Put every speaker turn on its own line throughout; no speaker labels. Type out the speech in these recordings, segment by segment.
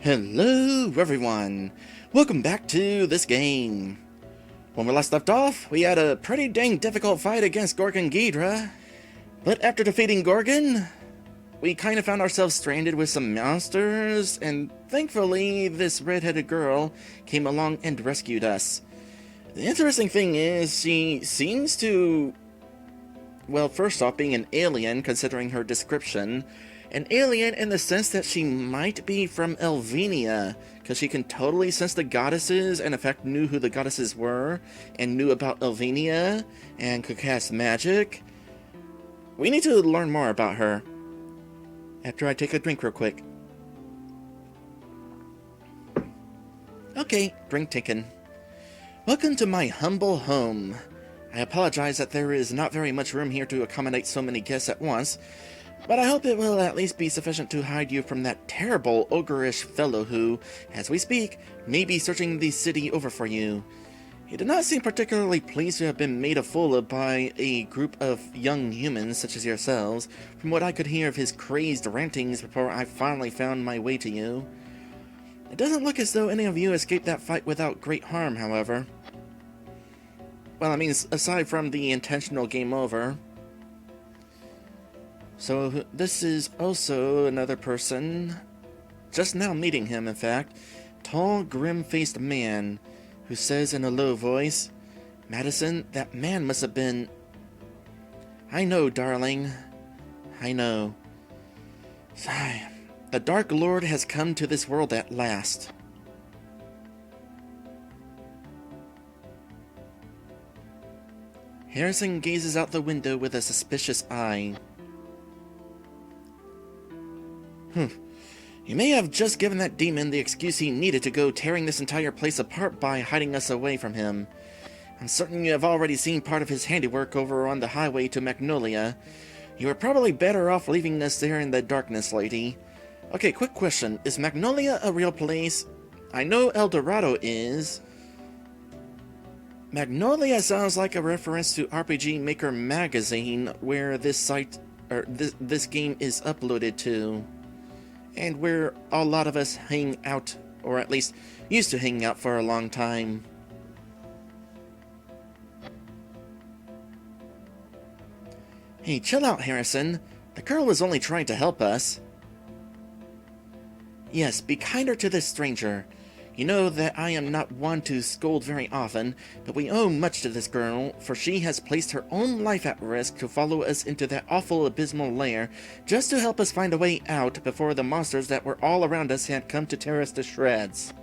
Hello everyone! Welcome back to this game. When we last left off, we had a pretty dang difficult fight against Gorgon Ghidra. But after defeating Gorgon, we kind of found ourselves stranded with some monsters, and thankfully this red-headed girl came along and rescued us. The interesting thing is, she seems to, well, first off, being an alien considering her description. An alien in the sense that she might be from Elvenia, because she can totally sense the goddesses, and in fact knew who the goddesses were, and knew about Elvenia, and could cast magic. We need to learn more about her. After I take a drink real quick. Okay, drink taken. Welcome to my humble home. I apologize that there is not very much room here to accommodate so many guests at once, but I hope it will at least be sufficient to hide you from that terrible ogreish fellow who, as we speak, may be searching the city over for you. He did not seem particularly pleased to have been made a fool of by a group of young humans such as yourselves, from what I could hear of his crazed rantings before I finally found my way to you. It doesn't look as though any of you escaped that fight without great harm, however. Well, I mean, aside from the intentional game over. So, this is also another person, just now meeting him, in fact, tall, grim-faced man, who says in a low voice, "Madison, that man must have been..." "I know, darling. I know. Sigh. The Dark Lord has come to this world at last." Harrison gazes out the window with a suspicious eye. You may have just given that demon the excuse he needed to go tearing this entire place apart by hiding us away from him. I'm certain you have already seen part of his handiwork over on the highway to Magnolia. You were probably better off leaving us there in the darkness, lady. Okay, quick question. Is Magnolia a real place? I know El Dorado is. Magnolia sounds like a reference to RPG Maker magazine, where this game is uploaded to. And where a lot of us hang out, or at least used to hang out for a long time. Hey, chill out, Harrison. The girl was only trying to help us. Yes, be kinder to this stranger. You know that I am not one to scold very often, but we owe much to this girl, for she has placed her own life at risk to follow us into that awful abysmal lair, just to help us find a way out before the monsters that were all around us had come to tear us to shreds.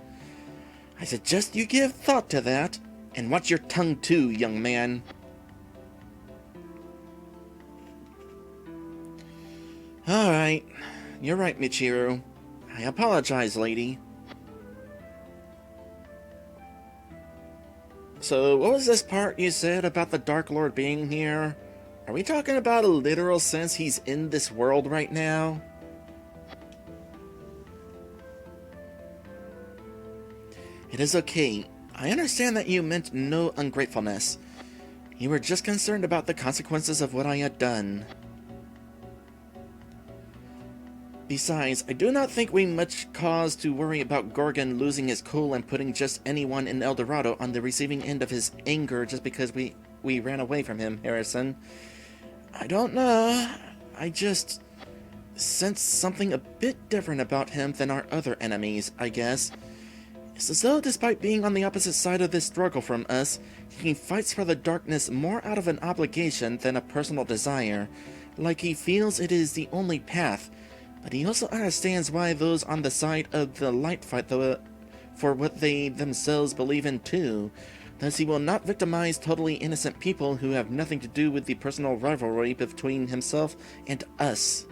I suggest you give thought to that, and watch your tongue too, young man. Alright, you're right, Michiru. I apologize, lady. So, what was this part you said about the Dark Lord being here? Are we talking about a literal sense he's in this world right now? It is okay. I understand that you meant no ungratefulness. You were just concerned about the consequences of what I had done. Besides, I do not think we much cause to worry about Gorgon losing his cool and putting just anyone in El Dorado on the receiving end of his anger just because we ran away from him, Harrison. I don't know. I just sense something a bit different about him than our other enemies, I guess. It's as though, despite being on the opposite side of this struggle from us, he fights for the darkness more out of an obligation than a personal desire, like he feels it is the only path. But he also understands why those on the side of the light fight for what they themselves believe in too. Thus he will not victimize totally innocent people who have nothing to do with the personal rivalry between himself and us.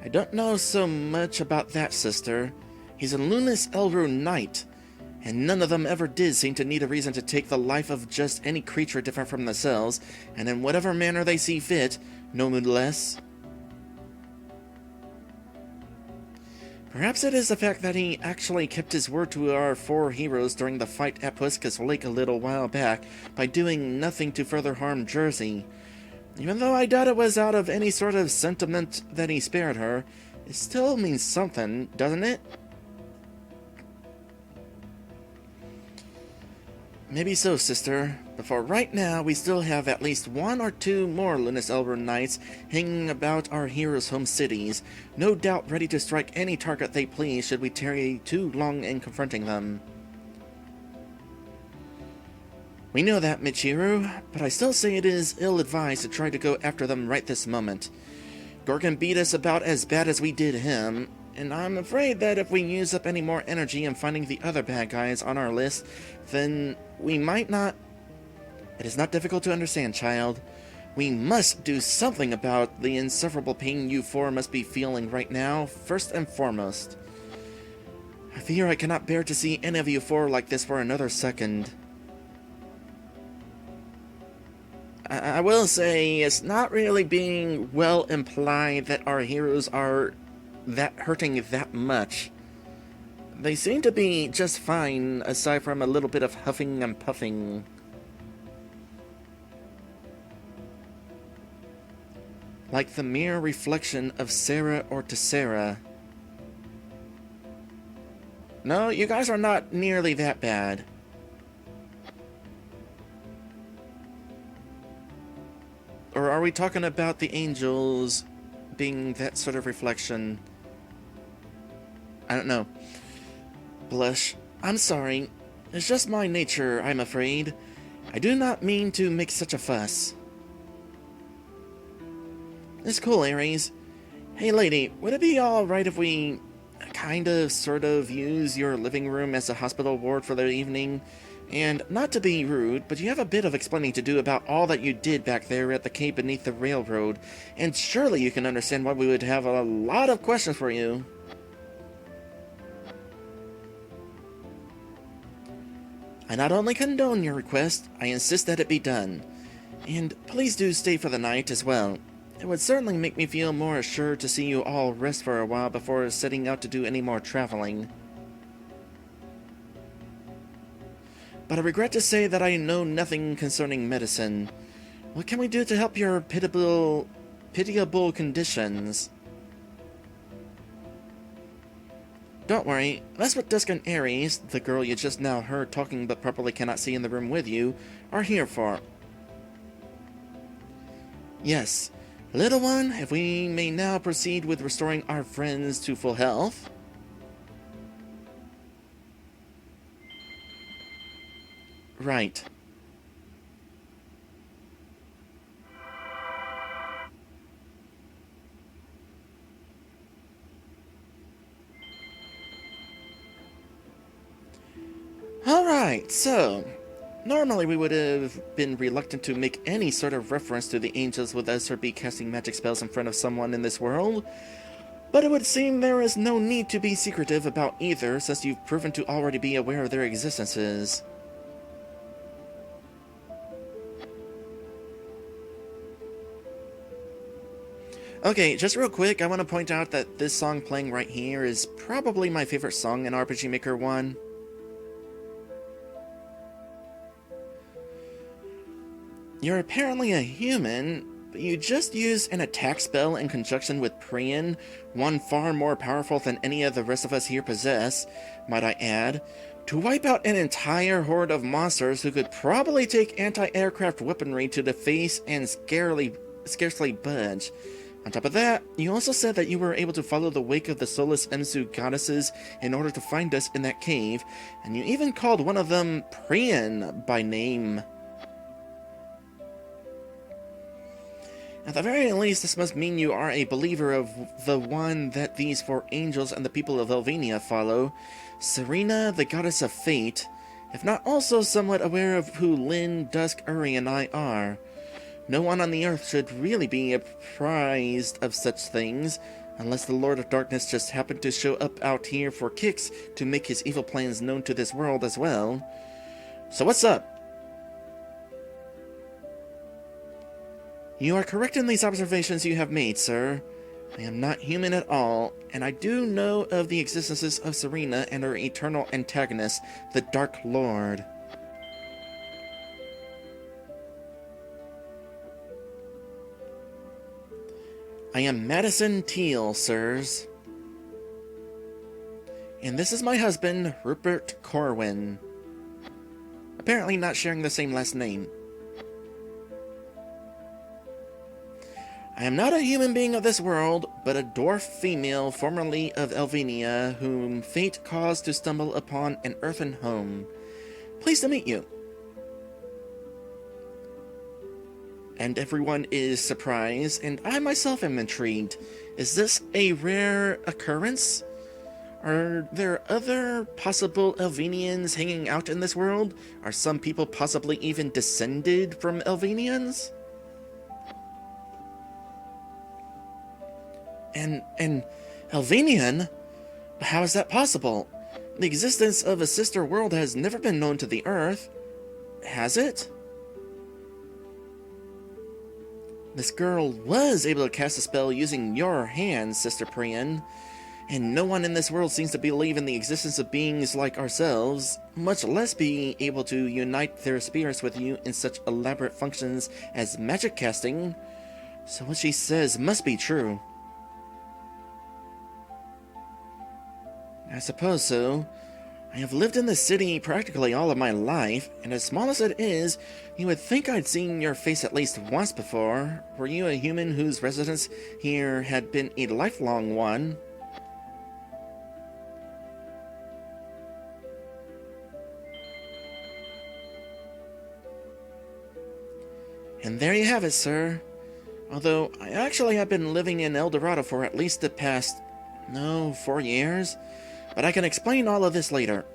I don't know so much about that, sister. He's a Lunas Elru Knight, and none of them ever did seem to need a reason to take the life of just any creature different from themselves, and in whatever manner they see fit, no less. Perhaps it is the fact that he actually kept his word to our four heroes during the fight at Puskas Lake a little while back by doing nothing to further harm Jersey. Even though I doubt it was out of any sort of sentiment that he spared her, it still means something, doesn't it? Maybe so, sister, but for right now, we still have at least 1 or 2 more Lunas Elber Knights hanging about our heroes' home cities, no doubt ready to strike any target they please should we tarry too long in confronting them. We know that, Michiru, but I still say it is ill-advised to try to go after them right this moment. Gorgon beat us about as bad as we did him, and I'm afraid that if we use up any more energy in finding the other bad guys on our list, then we might not... It is not difficult to understand, child. We must do something about the insufferable pain you four must be feeling right now, first and foremost. I fear I cannot bear to see any of you four like this for another second. I will say, it's not really being well implied that our heroes are hurting that much. They seem to be just fine, aside from a little bit of huffing and puffing. Like the mere reflection of Sarah or Tessera. No, you guys are not nearly that bad. Or are we talking about the angels being that sort of reflection? I don't know. Blush. I'm sorry. It's just my nature, I'm afraid. I do not mean to make such a fuss. It's cool, Ares. Hey, lady, would it be alright if we sort of use your living room as a hospital ward for the evening? And not to be rude, but you have a bit of explaining to do about all that you did back there at the cave beneath the railroad, and surely you can understand why we would have a lot of questions for you. I not only condone your request, I insist that it be done. And please do stay for the night as well. It would certainly make me feel more assured to see you all rest for a while before setting out to do any more traveling. But I regret to say that I know nothing concerning medicine. What can we do to help your pitiable conditions? Don't worry, that's what Dusk and Ares, the girl you just now heard talking but probably cannot see in the room with you, are here for. Yes, little one, if we may now proceed with restoring our friends to full health. Right. Alright, so... Normally we would have been reluctant to make any sort of reference to the angels with us or be casting magic spells in front of someone in this world, but it would seem there is no need to be secretive about either, since you've proven to already be aware of their existences. Okay, just real quick, I want to point out that this song playing right here is probably my favorite song in RPG Maker 1. You're apparently a human, but you just used an attack spell in conjunction with Priyan, one far more powerful than any of the rest of us here possess, might I add, to wipe out an entire horde of monsters who could probably take anti-aircraft weaponry to the face and scarcely budge. On top of that, you also said that you were able to follow the wake of the Solus Emsu goddesses in order to find us in that cave, and you even called one of them Priyan by name. At the very least, this must mean you are a believer of the one that these four angels and the people of Elvenia follow, Serena, the goddess of fate, if not also somewhat aware of who Lynn, Dusk, Uri, and I are. No one on the earth should really be apprised of such things, unless the Lord of Darkness just happened to show up out here for kicks to make his evil plans known to this world as well. So what's up? You are correct in these observations you have made, sir. I am not human at all, and I do know of the existences of Serena and her eternal antagonist, the Dark Lord. I am Madison Teal, sirs. And this is my husband, Rupert Corwin. Apparently not sharing the same last name. I am not a human being of this world, but a dwarf female formerly of Elvenia, whom fate caused to stumble upon an earthen home. Pleased to meet you. And everyone is surprised, and I myself am intrigued. Is this a rare occurrence? Are there other possible Elvenians hanging out in this world? Are some people possibly even descended from Elvenians? An Elvenian? How is that possible? The existence of a sister world has never been known to the Earth. Has it? This girl was able to cast a spell using your hands, Sister Priyan. And no one in this world seems to believe in the existence of beings like ourselves, much less be able to unite their spirits with you in such elaborate functions as magic casting. So what she says must be true. I suppose so. I have lived in this city practically all of my life, and as small as it is, you would think I'd seen your face at least once before. Were you a human whose residence here had been a lifelong one? And there you have it, sir. Although, I actually have been living in El Dorado for at least the past, 4 years. But I can explain all of this later.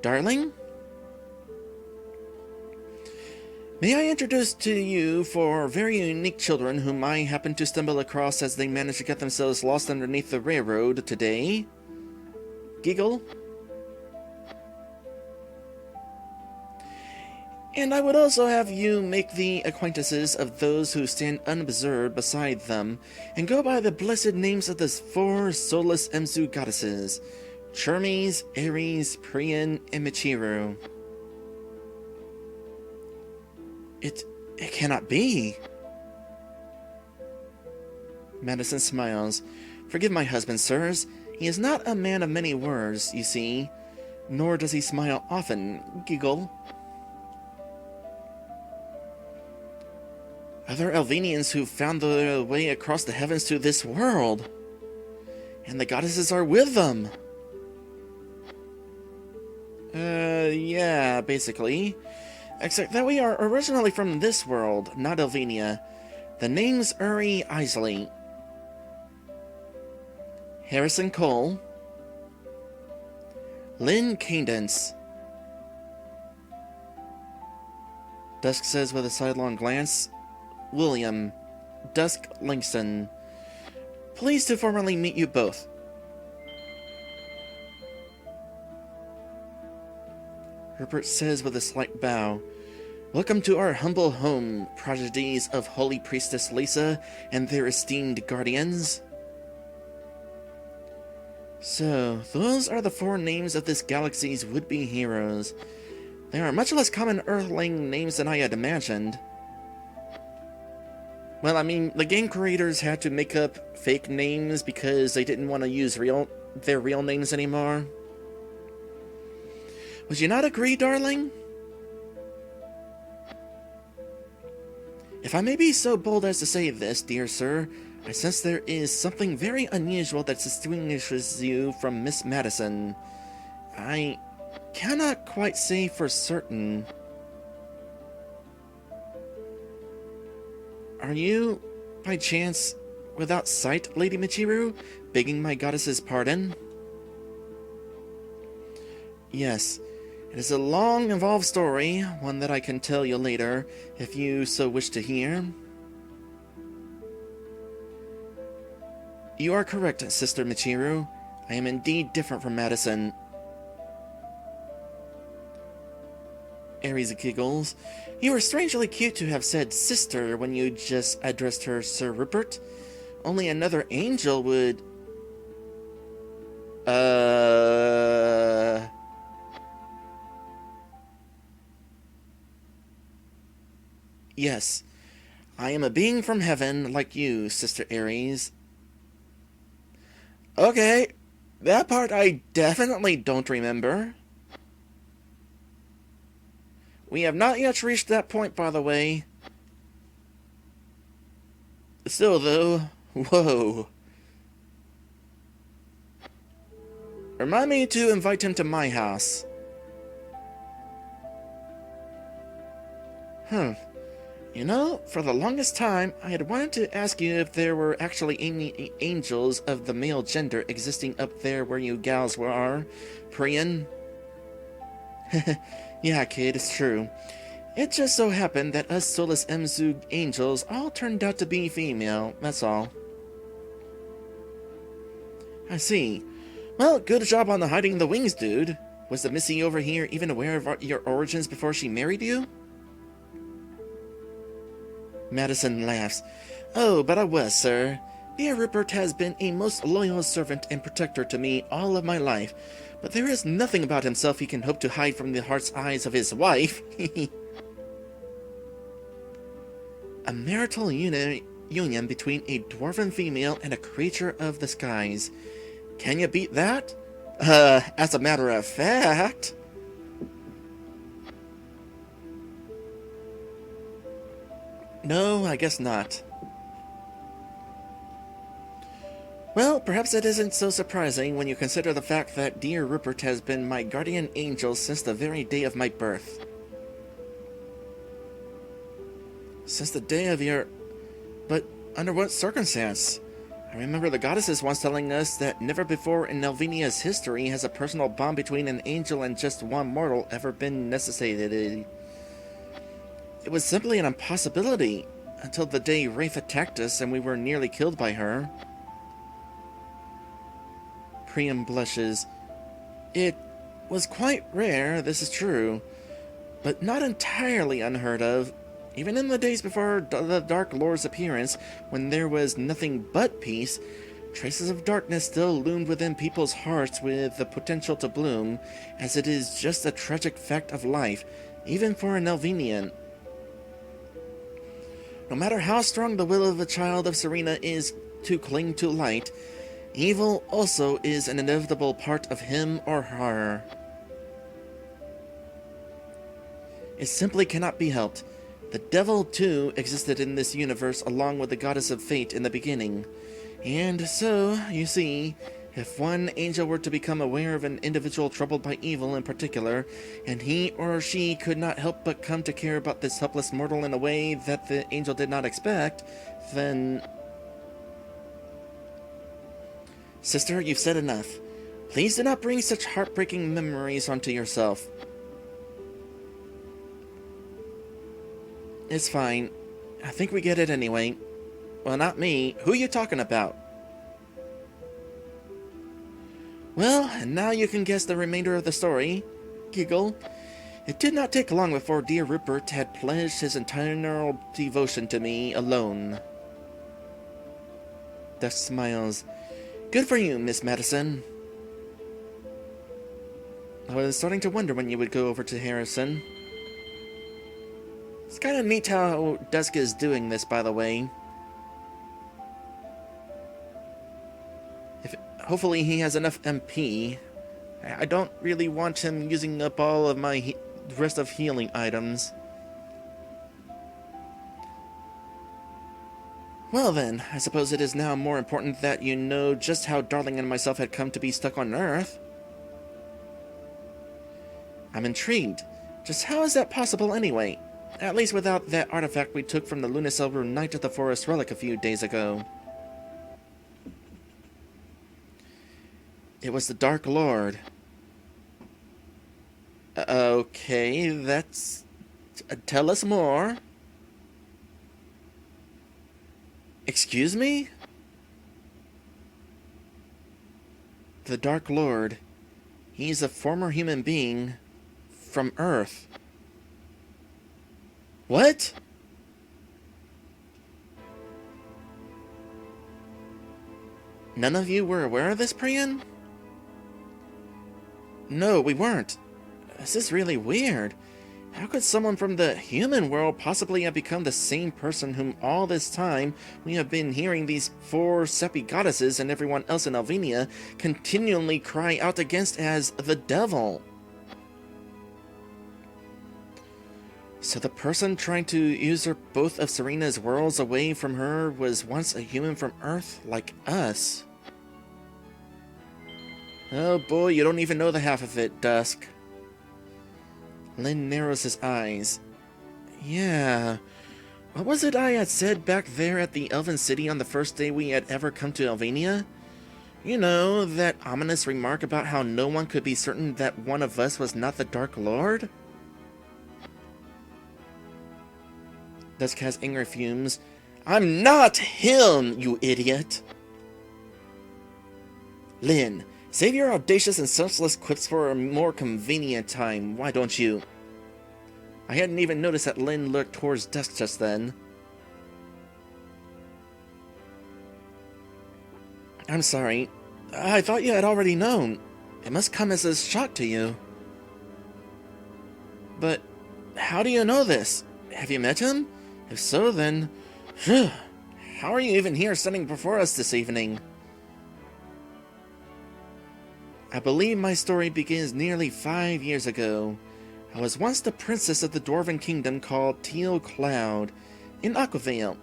Darling? May I introduce to you four very unique children whom I happened to stumble across as they managed to get themselves lost underneath the railroad today? Giggle? And I would also have you make the acquaintances of those who stand unobserved beside them, and go by the blessed names of the four Solus Emsu goddesses, Chermes, Ares, Priyan, and Michiru. It cannot be. Madison smiles. Forgive my husband, sirs. He is not a man of many words, you see, nor does he smile often. Giggle. Other Elvenians who found their way across the heavens to this world. And the goddesses are with them. Yeah, basically. Except that we are originally from this world, not Elvenia. The name's Uri Isley. Harrison Cole. Lynn Cadence. Dusk says with a sidelong glance. William, Dusk Langston. Pleased to formally meet you both. Rupert says with a slight bow, Welcome to our humble home, prodigies of Holy Priestess Lisa and their esteemed guardians. So, those are the four names of this galaxy's would-be heroes. They are much less common Earthling names than I had imagined. Well, I mean, the game creators had to make up fake names because they didn't want to use their real names anymore. Would you not agree, darling? If I may be so bold as to say this, dear sir, I sense there is something very unusual that distinguishes you from Miss Madison. I cannot quite say for certain. Are you, by chance, without sight, Lady Michiru, begging my goddess's pardon? Yes, it is a long, involved story, one that I can tell you later, if you so wish to hear. You are correct, Sister Michiru. I am indeed different from Madison. Ares giggles. You were strangely cute to have said sister when you just addressed her Sir Rupert. Only another angel would... Yes. I am a being from heaven, like you, Sister Aries. Okay, that part I definitely don't remember. We have not yet reached that point, by the way. Still, though, whoa. Remind me to invite him to my house. You know, for the longest time, I had wanted to ask you if there were actually any angels of the male gender existing up there where you gals are, Priyan. Yeah, kid, it's true. It just so happened that us Solus Emsu Angels all turned out to be female, that's all. I see. Well, good job on the hiding the wings, dude. Was the Missy over here even aware of your origins before she married you? Madison laughs. Oh, but I was, sir. Dear Rupert has been a most loyal servant and protector to me all of my life, but there is nothing about himself he can hope to hide from the heart's eyes of his wife. A marital union between a dwarven female and a creature of the skies. Can you beat that? As a matter of fact... No, I guess not. Well, perhaps it isn't so surprising when you consider the fact that dear Rupert has been my guardian angel since the very day of my birth. Since the day of your... But under what circumstance? I remember the goddesses once telling us that never before in Nelvinia's history has a personal bond between an angel and just one mortal ever been necessitated. It was simply an impossibility, until the day Wraith attacked us and we were nearly killed by her. Priam blushes. It was quite rare, this is true, but not entirely unheard of. Even in the days before the Dark Lord's appearance, when there was nothing but peace, traces of darkness still loomed within people's hearts with the potential to bloom, as it is just a tragic fact of life, even for an Elvinian. No matter how strong the will of a child of Serena is to cling to light, evil also is an inevitable part of him or her. It simply cannot be helped. The devil, too, existed in this universe along with the goddess of fate in the beginning. And so, you see, if one angel were to become aware of an individual troubled by evil in particular, and he or she could not help but come to care about this helpless mortal in a way that the angel did not expect, then... Sister, you've said enough. Please do not bring such heartbreaking memories onto yourself. It's fine. I think we get it anyway. Well, not me. Who are you talking about? Well, and now you can guess the remainder of the story. Giggle. It did not take long before dear Rupert had pledged his entire devotion to me alone. Dusk smiles. Good for you, Miss Madison. I was starting to wonder when you would go over to Harrison. It's kind of neat how Dusk is doing this, by the way. Hopefully he has enough MP. I don't really want him using up all of my rest of healing items. Well then, I suppose it is now more important that you know just how Darling and myself had come to be stuck on Earth. I'm intrigued. Just how is that possible anyway? At least without that artifact we took from the Lunisilver Knight of the Forest relic a few days ago. It was the Dark Lord. Okay, that's... tell us more. Excuse me? The Dark Lord. He's a former human being from Earth. What? None of you were aware of this, Priyan? No, we weren't. This is really weird. How could someone from the human world possibly have become the same person whom all this time we have been hearing these four Seppi goddesses and everyone else in Alvenia continually cry out against as the devil? So the person trying to usurp both of Serena's worlds away from her was once a human from Earth like us. Oh boy, you don't even know the half of it, Dusk. Lin narrows his eyes. Yeah. What was it I had said back there at the Elven City on the first day we had ever come to Alvenia? You know, that ominous remark about how no one could be certain that one of us was not the Dark Lord? Dusk has anger fumes. I'm not him, you idiot! Lin, save your audacious and senseless quips for a more convenient time, why don't you? I hadn't even noticed that Lin looked towards Dusk just then. I'm sorry. I thought you had already known. It must come as a shock to you. But how do you know this? Have you met him? If so, then... how are you even here standing before us this evening? I believe my story begins nearly 5 years ago. I was once the princess of the Dwarven kingdom called Teal Cloud, in Aquavale.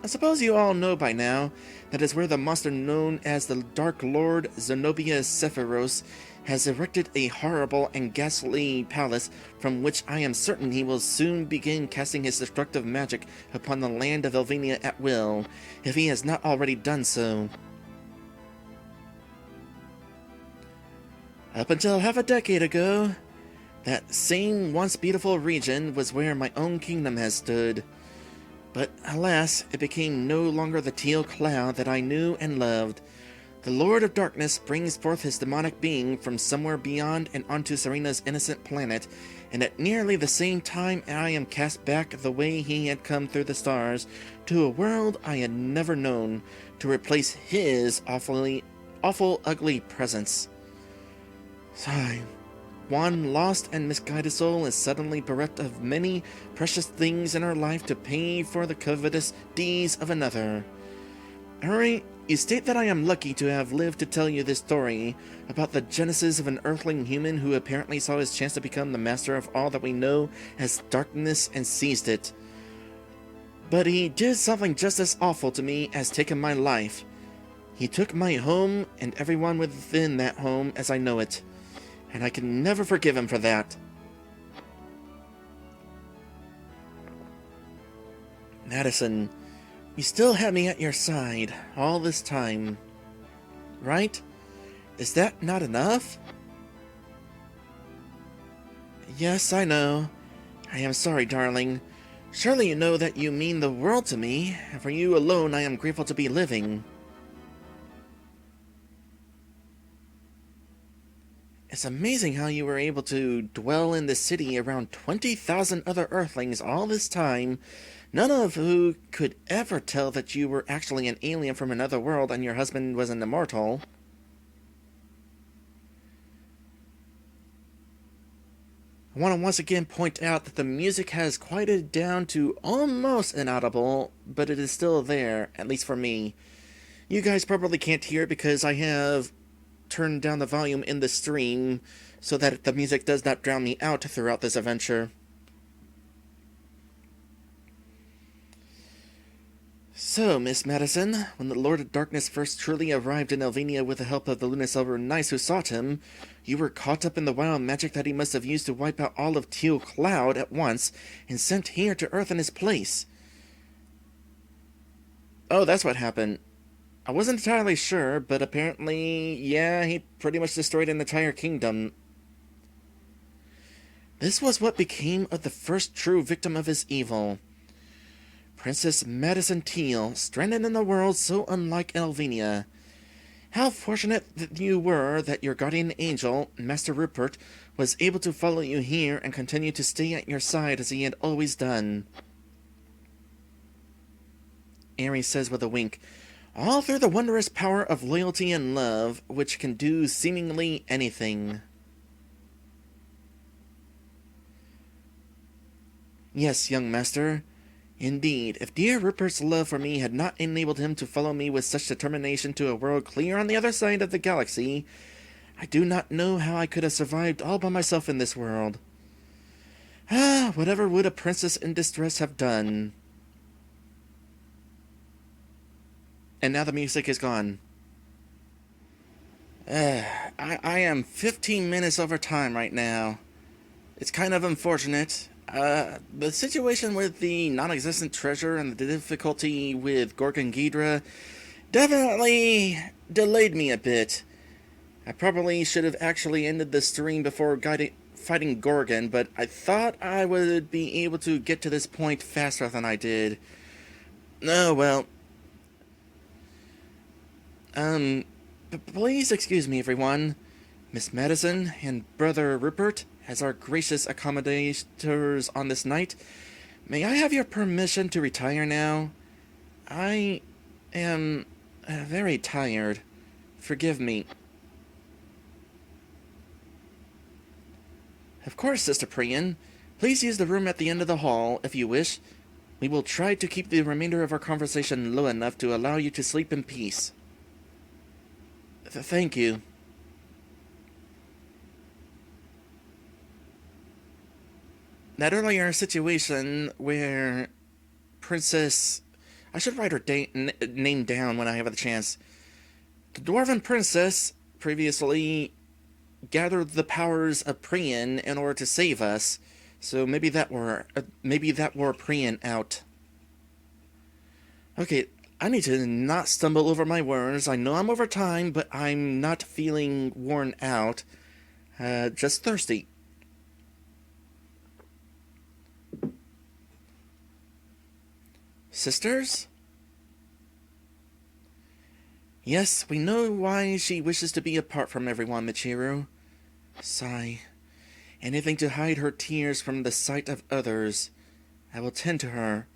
I suppose you all know by now that is where the monster known as the Dark Lord Zenobia Sephiros has erected a horrible and ghastly palace from which I am certain he will soon begin casting his destructive magic upon the land of Elvenia at will, if he has not already done so. Up until half a decade ago, that same once beautiful region was where my own kingdom has stood. But alas, it became no longer the Teal Cloud that I knew and loved. The Lord of Darkness brings forth his demonic being from somewhere beyond and onto Serena's innocent planet, and at nearly the same time I am cast back the way he had come through the stars, to a world I had never known, to replace his awful, ugly presence. Sigh. One lost and misguided soul is suddenly bereft of many precious things in her life to pay for the covetous deeds of another. Hurry, you state that I am lucky to have lived to tell you this story about the genesis of an earthling human who apparently saw his chance to become the master of all that we know as darkness and seized it. But he did something just as awful to me as taking my life. He took my home and everyone within that home as I know it. And I can never forgive him for that. Madison, you still have me at your side all this time, right? Is that not enough? Yes, I know. I am sorry, darling. Surely you know that you mean the world to me, and for you alone I am grateful to be living. It's amazing how you were able to dwell in the city around 20,000 other Earthlings all this time, none of who could ever tell that you were actually an alien from another world and your husband was an immortal. I want to once again point out that the music has quieted down to almost inaudible, but it is still there, at least for me. You guys probably can't hear it because I have turn down the volume in the stream so that the music does not drown me out throughout this adventure. So, Miss Madison, when the Lord of Darkness first truly arrived in Elvenia with the help of the Lunasilver Knights who sought him, you were caught up in the wild magic that he must have used to wipe out all of Teal Cloud at once and sent here to Earth in his place. Oh, that's what happened. I wasn't entirely sure, but apparently, yeah, he pretty much destroyed an entire kingdom. This was what became of the first true victim of his evil. Princess Madison Teal, stranded in a world so unlike Elvenia. How fortunate that you were that your guardian angel, Master Rupert, was able to follow you here and continue to stay at your side as he had always done. Ares says with a wink, all through the wondrous power of loyalty and love, which can do seemingly anything. Yes, young master. Indeed, if dear Rupert's love for me had not enabled him to follow me with such determination to a world clear on the other side of the galaxy, I do not know how I could have survived all by myself in this world. Ah, whatever would a princess in distress have done? And now the music is gone. I am 15 minutes over time right now. It's kind of unfortunate. The situation with the non-existent treasure and the difficulty with Gorgon Ghidra definitely delayed me a bit. I probably should have actually ended the stream before fighting Gorgon, but I thought I would be able to get to this point faster than I did. Oh, well. Please excuse me, everyone. Miss Madison and Brother Rupert, as our gracious accommodators on this night, may I have your permission to retire now? I am very tired. Forgive me. Of course, Sister Priyan. Please use the room at the end of the hall, if you wish. We will try to keep the remainder of our conversation low enough to allow you to sleep in peace. Thank you. That earlier situation where Princess... I should write her name down when I have the chance. The Dwarven Princess previously gathered the powers of Priyan in order to save us, so maybe that wore Priyan out. Okay, I need to not stumble over my words. I know I'm over time, but I'm not feeling worn out. Just thirsty. Sisters? Yes, we know why she wishes to be apart from everyone, Michiru. Sigh. Anything to hide her tears from the sight of others. I will tend to her.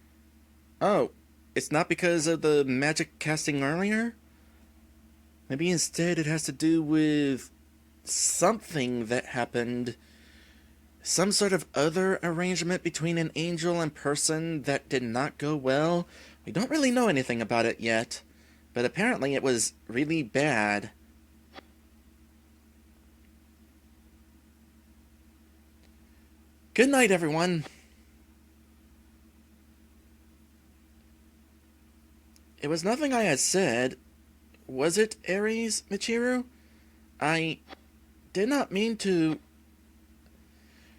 Oh, it's not because of the magic casting earlier? Maybe instead it has to do with something that happened. Some sort of other arrangement between an angel and person that did not go well. We don't really know anything about it yet, but apparently it was really bad. Good night, everyone. It was nothing I had said. Was it, Ares, Michiru? I did not mean to...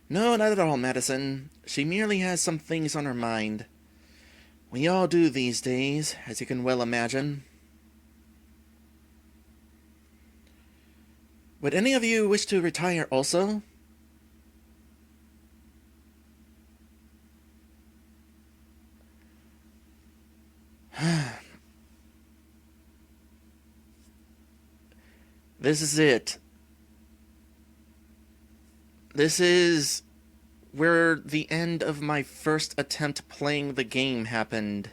No, not at all, Madison. She merely has some things on her mind. We all do these days, as you can well imagine. Would any of you wish to retire also? This is it. This is where the end of my first attempt playing the game happened.